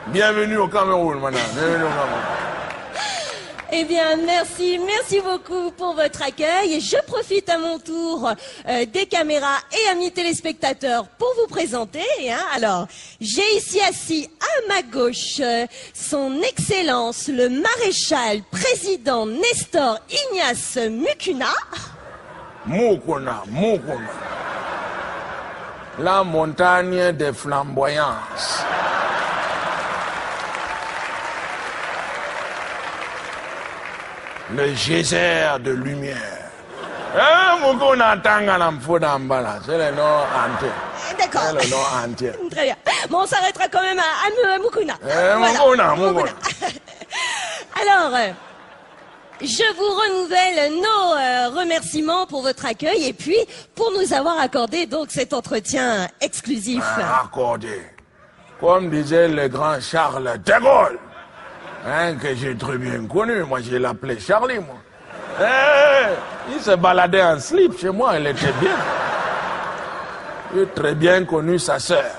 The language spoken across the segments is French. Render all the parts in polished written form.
Bienvenue au Cameroun, madame. Bienvenue au Cameroun. Eh bien, merci beaucoup pour votre accueil. Et je profite à mon tour des caméras et amis téléspectateurs pour vous présenter. Alors, j'ai ici assis à ma gauche son Excellence le Maréchal Président Nestor Ignace Mukuna. Mukuna. La montagne des flamboyances. Le geyser de lumière. Mukuna Tangana Mfodambala, c'est le nom entier. D'accord. C'est le nom entier. Très bien. Bon, on s'arrêtera quand même à Mukuna. Mukuna. Alors, je vous renouvelle nos remerciements pour votre accueil et puis pour nous avoir accordé donc cet entretien exclusif. Accordé. Comme disait le grand Charles de Gaulle, que j'ai très bien connu. Moi, je l'appelais Charlie, moi. Il se baladait en slip chez moi, elle était bien. J'ai très bien connu sa sœur.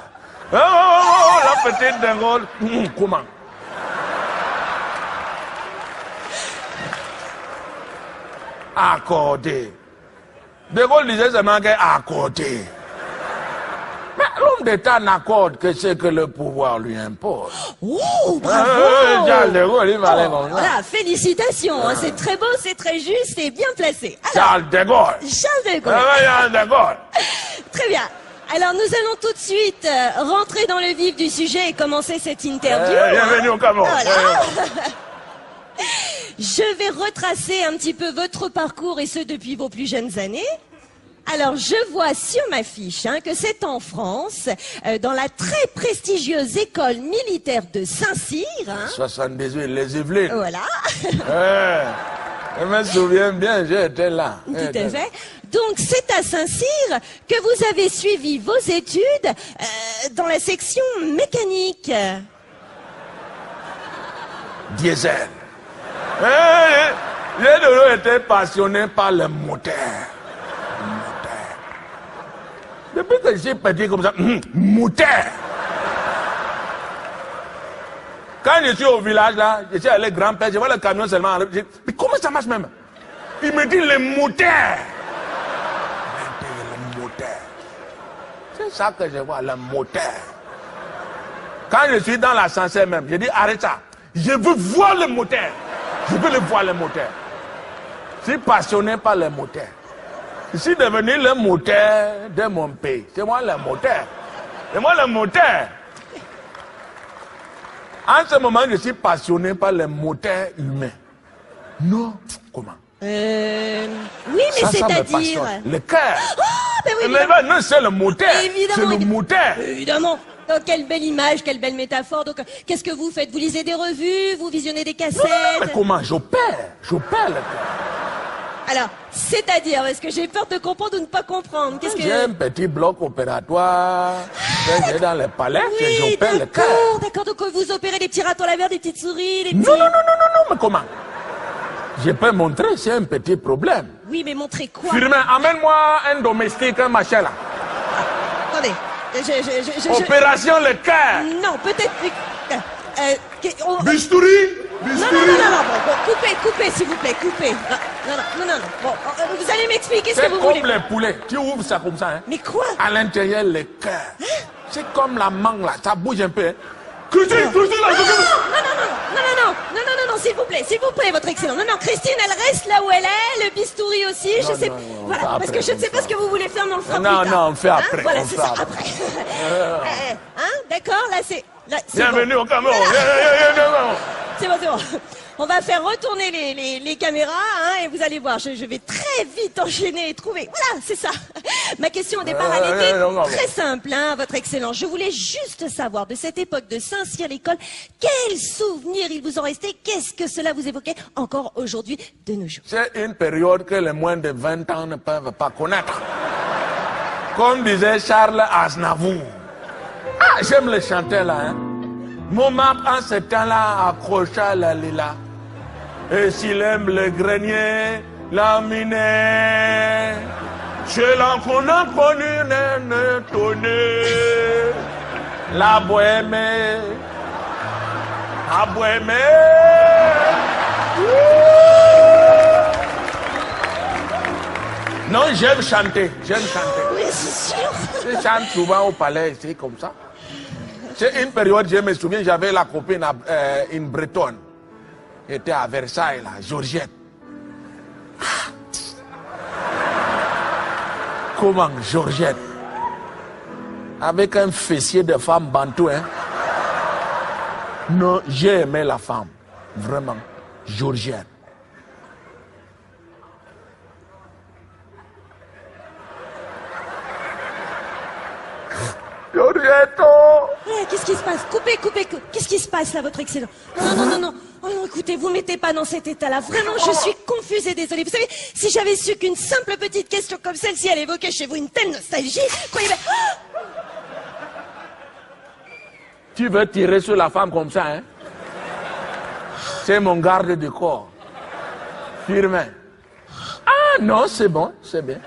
La petite de Gaulle. Comment? Accordé. De Gaulle disait seulement qu'accordé. Mais l'homme d'État n'accorde que ce que le pouvoir lui impose. Oh, bravo! Charles de Gaulle, il valait comme ça. Voilà, félicitations, c'est très beau, c'est très juste et bien placé. Alors, Charles de Gaulle. Charles de Gaulle. Charles de Gaulle. Très bien. Alors nous allons tout de suite rentrer dans le vif du sujet et commencer cette interview. Bienvenue au Cameroun. Voilà. Je vais retracer un petit peu votre parcours et ce depuis vos plus jeunes années. Alors, je vois sur ma fiche que c'est en France, dans la très prestigieuse école militaire de Saint-Cyr. 78, les Yvelines. Voilà. Je me souviens bien, j'étais là. Tout à fait. Donc, c'est à Saint-Cyr que vous avez suivi vos études dans la section mécanique. Diesel. J'ai toujours été passionné par le moteur. Depuis que j'ai petit comme ça, moteur. Quand je suis au village là, je suis allé grand-père, je vois le camion seulement. Je dis, mais comment ça marche même? Il me dit le moteur. Le moteur. C'est ça que je vois, le moteur. Quand je suis dans l'ascenseur même, je dis arrête ça. Je veux voir le moteur. Je veux le voir le moteur. Je suis passionné par le moteur. Je suis devenu le moteur de mon pays. C'est moi le moteur. C'est moi le moteur. En ce moment, je suis passionné par le moteur humain. Non, comment? Oui, mais c'est-à-dire... Le cœur. Oh, ben oui, mais non, c'est le moteur. C'est le moteur. Évidemment. Donc, quelle belle image, quelle belle métaphore. Donc, qu'est-ce que vous faites? Vous lisez des revues? Vous visionnez des cassettes? Non, mais comment? J'opère le cœur. Alors, c'est-à-dire, parce que j'ai peur de comprendre ou de ne pas comprendre. Qu'est-ce que... J'ai un petit bloc opératoire. J'ai dans le palais, oui, j'opère le cœur. D'accord, donc vous opérez des petits ratons laveurs, des petites souris, des petits... Non, mais comment? Je peux montrer, c'est un petit problème. Oui, mais montrer quoi? Firmin, amène-moi un domestique, un machin là. Attendez, Opération le cœur. Non, peut-être... Bistouri. Non, bon, coupez, s'il vous plaît, coupez. Non. Bon, vous allez m'expliquer ce que vous voulez. C'est comme les poulets, tu ouvres ça comme ça. Mais quoi? À l'intérieur, le cœur. C'est comme la mangue là, ça bouge un peu. Christine, non, s'il vous plaît, votre excellence. Non, Christine, elle reste là où elle est, le bistouri aussi, je sais pas. Voilà, parce que je ne sais pas ce que vous voulez faire, mais on le fera plus tard. Non, on fait après. Voilà, c'est ça, après. D'accord, là, c'est... Bienvenue au Cameroun. C'est bon. On va faire retourner les caméras, et vous allez voir, je vais très vite enchaîner et trouver. Voilà, c'est ça. Ma question au départ, elle était très simple, votre excellence. Je voulais juste savoir, de cette époque de Saint-Cyr l'école, quels souvenirs il vous en restait? Qu'est-ce que cela vous évoquait encore aujourd'hui de nos jours? C'est une période que les moins de 20 ans ne peuvent pas connaître. Comme disait Charles Aznavour. J'aime le chanter là, Montmartre en ce temps-là accrocha la lilas. Et s'il aime le grenier, la minée, chez l'en qu'on a connu, ne tonné, la bohème, Abouémé. Non, j'aime chanter. J'aime chanter. Oui, c'est sûr. Je chante souvent au palais, c'est comme ça. C'est une période, je me souviens, j'avais la copine, une Bretonne. Elle était à Versailles, là, Georgette. Comment, Georgette? Avec un fessier de femme bantou, hein? Non, j'ai aimé la femme. Vraiment. Georgette. Qu'est-ce qui se passe? Coupez. Qu'est-ce qui se passe là, votre excellence? Non. Oh non, écoutez, vous mettez pas dans cet état-là. Vraiment, je suis confuse et désolée. Vous savez, si j'avais su qu'une simple petite question comme celle-ci, elle évoquait chez vous une telle nostalgie, croyez bien... Tu veux tirer sur la femme comme ça, hein? C'est mon garde du corps. Firme. Ah non, c'est bon, c'est bien.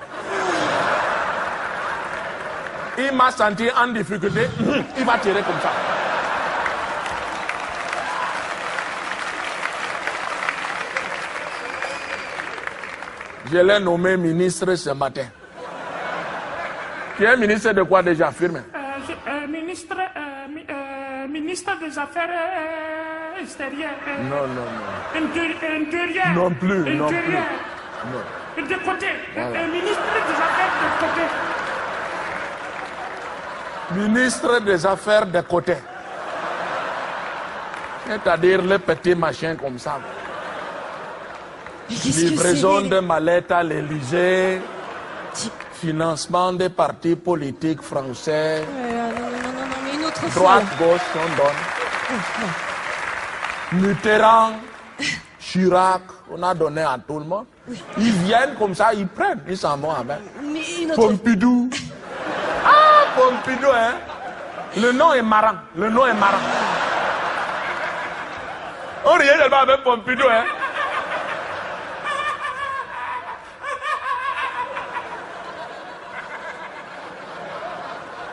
Il m'a senti en difficulté, il va tirer comme ça. Je l'ai nommé ministre ce matin. Tu es ministre de quoi déjà, firme? Ministre des Affaires extérieures. Non. Intérieures. Non plus. Non. Et de côté. Voilà. Ministre des Affaires de côté. Ministre des Affaires de côté. C'est-à-dire les petits machins comme ça. Livraison de mallettes à l'Élysée. Financement des partis politiques français. Non, mais une autre fois. Droite, gauche, on donne. Mitterrand, Chirac, on a donné à tout le monde. Oui. Ils viennent comme ça, ils prennent, ils s'en vont avec. Mais une autre... Pompidou. Ah, Pompidou, hein. Le nom est marrant. On riait tellement avec Pompidou, hein.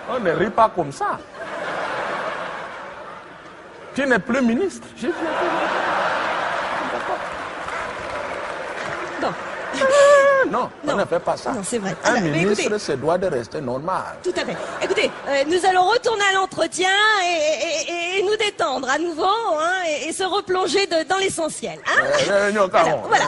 On ne rit pas comme ça. Tu n'es plus ministre. Non, on ne fait pas ça. Non, c'est vrai. Un Alors, ministre écoutez, se doit de rester normal. tout à fait. Écoutez, nous allons retourner à l'entretien et nous détendre à nouveau hein, et se replonger dans l'essentiel. Hein Alors, voilà.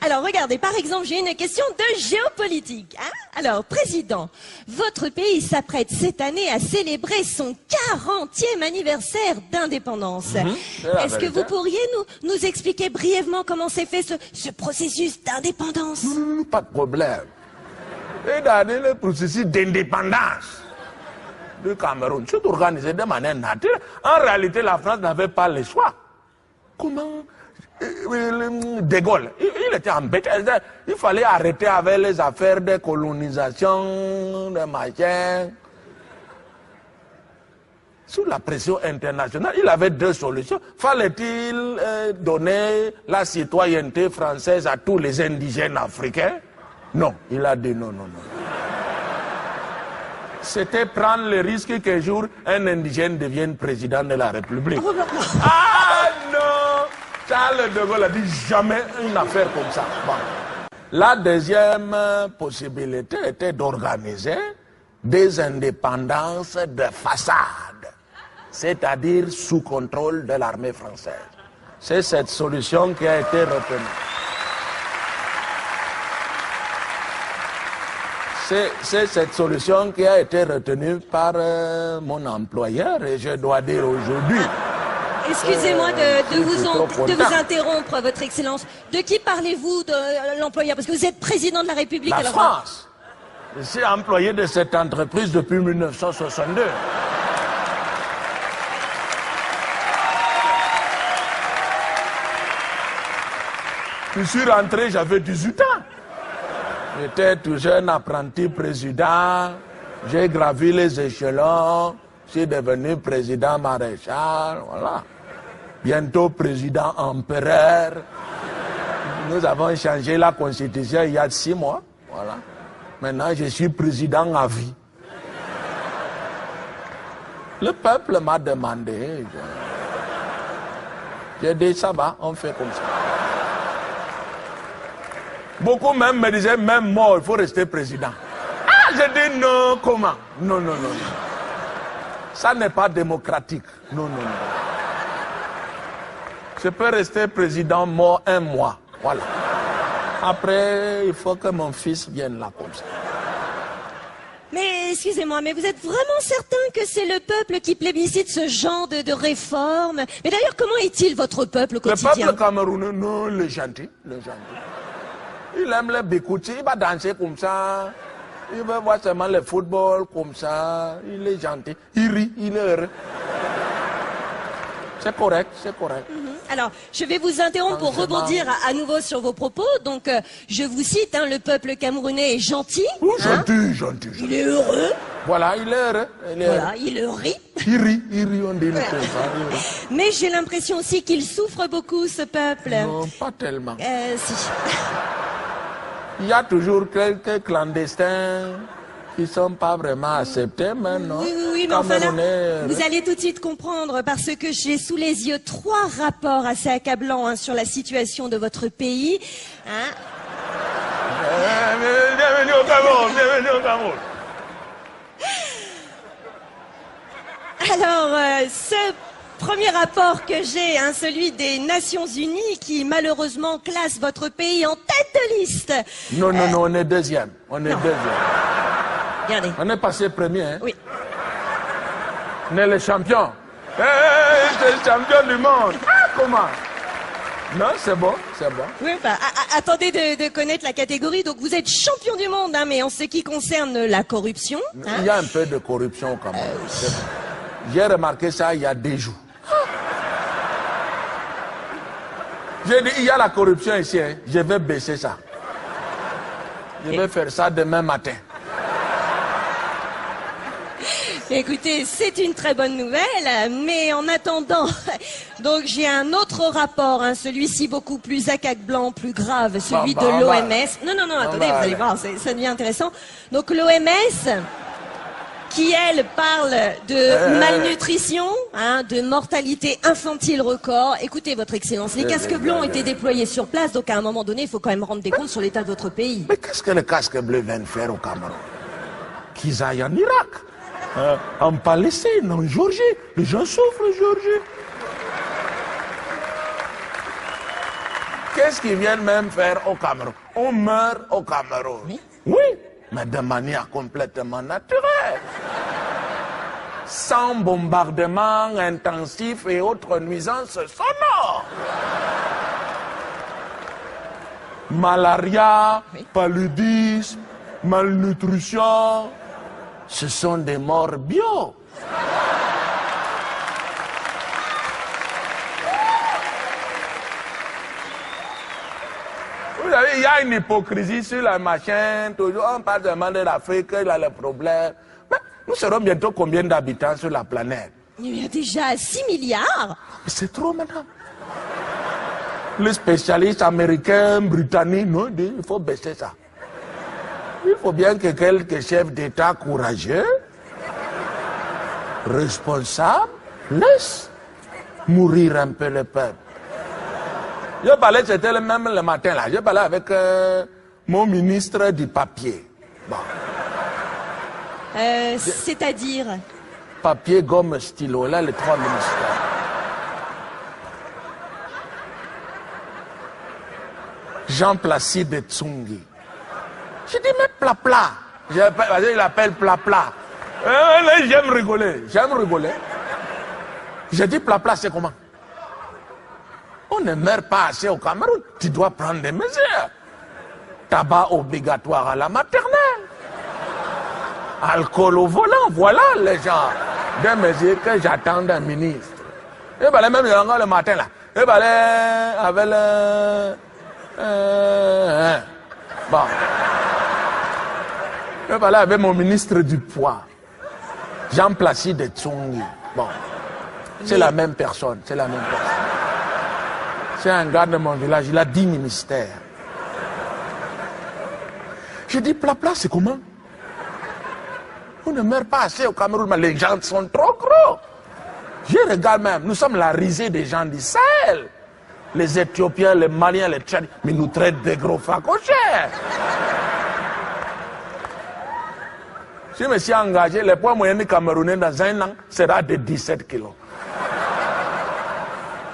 Alors, regardez, par exemple, j'ai une question de géopolitique. Hein. Alors, Président, votre pays s'apprête cette année à célébrer son 40e anniversaire d'indépendance. Est-ce que vous pourriez nous expliquer brièvement comment s'est fait ce processus d'indépendance? Pas de problème. Et dans le processus d'indépendance du Cameroun, c'est organisé de manière naturelle. En réalité, la France n'avait pas le choix. Comment De Gaulle, il était embêté. Il fallait arrêter avec les affaires de colonisation, de machin. Sous la pression internationale, il avait deux solutions. Fallait-il donner la citoyenneté française à tous les indigènes africains? Non, il a dit non. C'était prendre le risque qu'un jour un indigène devienne président de la République. Ah non! Charles de Gaulle a dit jamais une affaire comme ça. Bon. La deuxième possibilité était d'organiser des indépendances de façade, c'est-à-dire sous contrôle de l'armée française. C'est cette solution qui a été retenue. C'est cette solution qui a été retenue par mon employeur et je dois dire aujourd'hui. Excusez-moi de vous interrompre, Votre Excellence. De qui parlez-vous de l'employeur? Parce que vous êtes président de la République. La France. Je suis employé de cette entreprise depuis 1962. Je suis rentré, j'avais 18 ans. J'étais tout jeune apprenti président. J'ai gravi les échelons. Je suis devenu président maréchal. Voilà. Bientôt président empereur. Nous avons changé la constitution il y a 6 mois. Voilà. Maintenant, je suis président à vie. Le peuple m'a demandé. J'ai dit, ça va, on fait comme ça. Beaucoup même me disaient, même mort, il faut rester président. Ah, j'ai dit, non, comment? Non, non, non, non. Ça n'est pas démocratique. Non, non, non. Je peux rester président mort 1 mois. Voilà. Après, il faut que mon fils vienne là comme ça. Mais excusez-moi, mais vous êtes vraiment certain que c'est le peuple qui plébiscite ce genre de réforme? Mais d'ailleurs, comment est-il votre peuple au quotidien? Le peuple camerounais, non, le gentil, le gentil. Il aime les bikoutis, il va danser comme ça. Il veut voir seulement le football comme ça. Il est gentil, il rit, il est heureux. C'est correct, c'est correct. Alors, je vais vous interrompre pour rebondir à nouveau sur vos propos. Donc, je vous cite, hein, le peuple camerounais est gentil. Oh, gentil, gentil, gentil. Il est heureux. Voilà, il est heureux. Voilà, il rit. Il rit, on dit voilà. comme ça. Mais j'ai l'impression aussi qu'il souffre beaucoup, ce peuple. Non, pas tellement. Si. Il y a toujours quelques clandestins qui ne sont pas vraiment acceptés maintenant. Oui, mais enfin là, vous allez tout de suite comprendre parce que j'ai sous les yeux 3 rapports assez accablants, hein, sur la situation de votre pays. Hein. Bienvenue au Cameroun, bienvenue au Cameroun. Alors, ce premier rapport que j'ai, hein, celui des Nations Unies, qui malheureusement classe votre pays en tête de liste. Non, non, non, on est deuxième. On est deuxième. Regardez. On est passé premier, hein? Oui. On est les champions. C'est le champion du monde. Ah, comment? Non, c'est bon, c'est bon. Oui, bah, attendez de connaître la catégorie. Donc, vous êtes champion du monde, hein, mais en ce qui concerne la corruption. Hein. Il y a un peu de corruption quand même. J'ai remarqué ça il y a 2 jours. J'ai dit, il y a la corruption ici, hein. Je vais baisser ça. Je vais faire ça demain matin. Écoutez, c'est une très bonne nouvelle, mais en attendant, donc j'ai un autre rapport, hein, celui-ci beaucoup plus accablant, plus grave, celui de l'OMS. Non, attendez, vous allez voir, ça devient intéressant. Donc l'OMS, qui elle parle de malnutrition, hein, de mortalité infantile record. Écoutez, votre Excellence, les casques bleus ont été déployés sur place, donc à un moment donné, il faut quand même rendre des comptes sur l'état de votre pays. Mais qu'est-ce que les casques bleus viennent faire au Cameroun? Qu'ils aillent en Irak, en Palestine, en Géorgie. Les gens souffrent en Géorgie. Qu'est-ce qu'ils viennent même faire au Cameroun? On meurt au Cameroun. Oui, mais de manière complètement naturelle. Sans bombardement intensif et autres nuisances sonores. Malaria, paludisme, malnutrition, ce sont des morts bio. Vous savez, il y a une hypocrisie sur la machine. Toujours, on parle seulement de l'Afrique, il a le problème. Mais nous serons bientôt combien d'habitants sur la planète? Il y a déjà 6 milliards. C'est trop maintenant. Les spécialistes américains, britanniques, non, disent il faut baisser ça. Il faut bien que quelques chefs d'État courageux, responsables, laissent mourir un peu le peuple. Je parlais, c'était le même le matin là, je parlais avec mon ministre du papier. Bon. C'est-à-dire? Papier, gomme, stylo, là les 3 ministères. Jean-Placide Tsungi. Je dis, mais plat-plat. Il appelle plat-plat. J'aime rigoler, Je dis, plat-plat, c'est comment? On ne meurt pas assez au Cameroun. Tu dois prendre des mesures. Tabac obligatoire à la maternelle. Alcool au volant, voilà les gens. Des mesures que j'attends d'un ministre. Et bien, même le matin, là. Et bien, avec le... bon. Et bien, avec mon ministre du Poids. Jean-Placide Tsungi. Bon. C'est la même personne, c'est la même personne. C'est un gars de mon village, il a 10 ministères. Je dis, plat-plat, c'est comment? On ne meurt pas assez au Cameroun, mais les gens sont trop gros. Je regarde même, nous sommes la risée des gens du Sahel. Les Éthiopiens, les Maliens, les Tchadiens, mais ils nous traitent de gros facochers. Si je me suis engagé, le poids moyen du Camerounais dans un an sera de 17 kilos.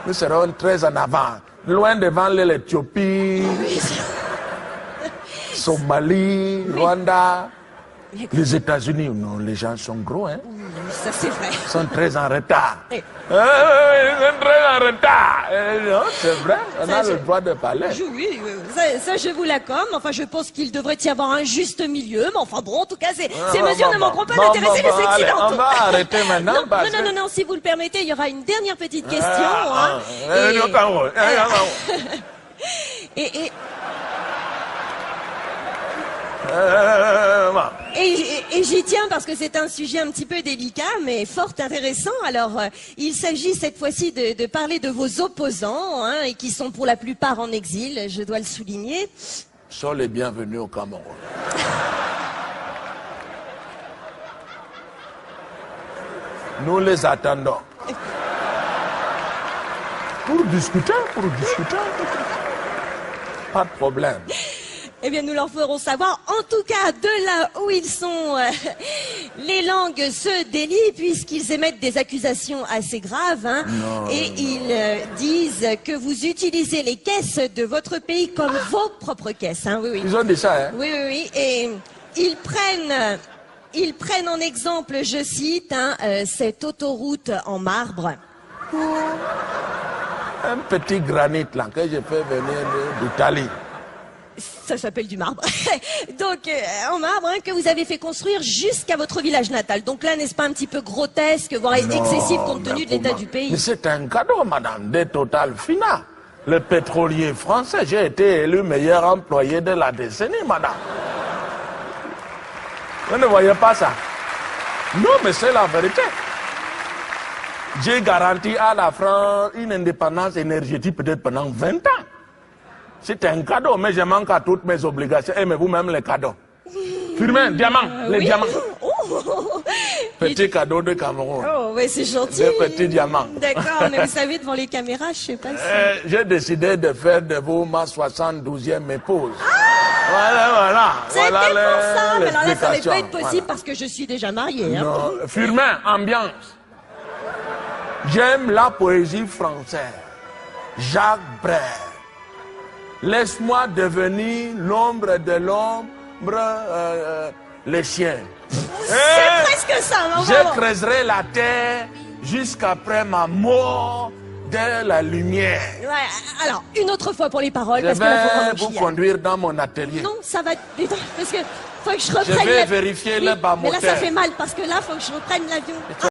Nous serons très en avant. Loin devant l'Éthiopie, Somalie, Rwanda, les États-Unis. Non, les gens sont gros, hein. Ça, c'est vrai. Ils sont très en retard. Ils sont très en retard. Non, c'est vrai, on a le droit de parler. Oui, ça je vous l'accorde. Enfin, je pense qu'il devrait y avoir un juste milieu. Mais enfin bon, en tout cas, ces mesures ne manqueront pas d'intéresser les Occidentaux. On va arrêter maintenant. Non, si vous le permettez, il y aura une dernière petite question. Et j'y tiens parce que c'est un sujet un petit peu délicat, mais fort intéressant. Alors, il s'agit cette fois-ci de parler de vos opposants, hein, et qui sont pour la plupart en exil, je dois le souligner. Sois les bienvenus au Cameroun. Nous les attendons. Pour discuter. Pas de problème. Eh bien, nous leur ferons savoir. En tout cas, de là où ils sont, les langues se délient puisqu'ils émettent des accusations assez graves. Hein, et ils disent que vous utilisez les caisses de votre pays comme vos propres caisses. Hein, oui. Ils ont dit ça, hein? Oui. Et ils prennent en exemple, je cite, hein, cette autoroute en marbre. Un petit granit là que je fais venir d'Italie. Ça s'appelle du marbre. Donc, en marbre, hein, que vous avez fait construire jusqu'à votre village natal. Donc là, n'est-ce pas un petit peu grotesque, voire excessif compte tenu de l'état du pays? Mais c'est un cadeau, madame, de Total Fina. Le pétrolier français, j'ai été élu meilleur employé de la décennie, madame. Vous ne voyez pas ça? Non, mais c'est la vérité. J'ai garanti à la France une indépendance énergétique peut-être pendant 20 ans. C'est un cadeau, mais je manque à toutes mes obligations. Aimez-vous-même les cadeaux? Firmin, diamant, les diamants. Petit cadeau de Cameroun. Oh, oui, c'est gentil. Des petits diamants. D'accord, mais vous savez, devant les caméras, je sais pas si... J'ai décidé de faire de vous ma 72e épouse. Voilà. C'était pour ça, mais alors là, ça ne va pas être possible, voilà. Parce que je suis déjà marié. Hein. Non. Firmin, ambiance. J'aime la poésie française. Jacques Brel. Laisse-moi devenir l'ombre de l'ombre, les chiens. C'est presque ça, maman. Je creuserai la terre jusqu'après ma mort de la lumière. Ouais, alors, une autre fois pour les paroles, Je parce que là, faut vais vraiment vous chier. conduire dans mon atelier. Non, ça va... Parce que faut que je reprenne... Je vais vérifier le bas Mais là, moteur. ça fait mal, parce que là, faut que je reprenne l'avion.